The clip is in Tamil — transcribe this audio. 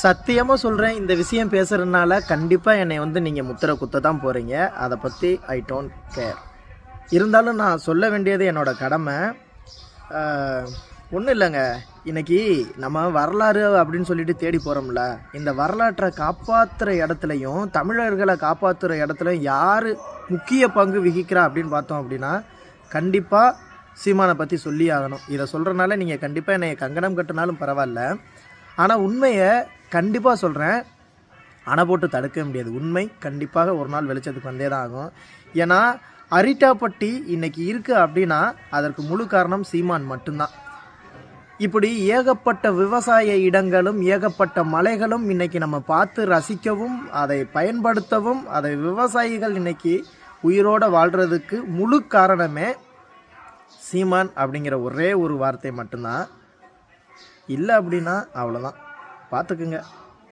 சத்தியமாக சொல்கிறேன், இந்த விஷயம் பேசுகிறதுனால கண்டிப்பாக என்னை நீங்கள் முத்திரை குத்த தான் போகிறீங்க. அதை பற்றி ஐ டோன்ட் கேர். இருந்தாலும் நான் சொல்ல வேண்டியது என்னோடய கடமை. ஒன்றும் இல்லைங்க, இன்றைக்கி நம்ம வரலாறு அப்படின்னு சொல்லிட்டு தேடி போகிறோம்ல, இந்த வரலாற்றை காப்பாற்றுற இடத்துலையும் தமிழர்களை காப்பாற்றுற இடத்துலையும் யார் முக்கிய பங்கு வகிக்கிறா அப்படின்னு பார்த்தோம் அப்படின்னா கண்டிப்பாக சீமானை பற்றி சொல்லி ஆகணும். இதை சொல்கிறனால நீங்கள் கண்டிப்பாக என்னை கங்கணம் கட்டினாலும் பரவாயில்ல. ஆனால் உண்மையை கண்டிப்பாக சொல்கிறேன், அணை போட்டு தடுக்க முடியாது. உண்மை கண்டிப்பாக ஒரு நாள் வெளிச்சத்துக்கு வந்தே தான் ஆகும். ஏன்னா அரிட்டாப்பட்டி இன்றைக்கி இருக்குது அப்படின்னா அதற்கு முழு காரணம் சீமான் மட்டும்தான். இப்படி ஏகப்பட்ட விவசாய இடங்களும் ஏகப்பட்ட மலைகளும் இன்றைக்கி நம்ம பார்த்து ரசிக்கவும் அதை பயன்படுத்தவும் அதை விவசாயிகள் இன்றைக்கி உயிரோடு வாழ்கிறதுக்கு முழு காரணமே சீமான் அப்படிங்கிற ஒரே ஒரு வார்த்தை மட்டும்தான். இல்லை அப்படின்னா அவ்வளோதான், பார்த்துக்குங்க.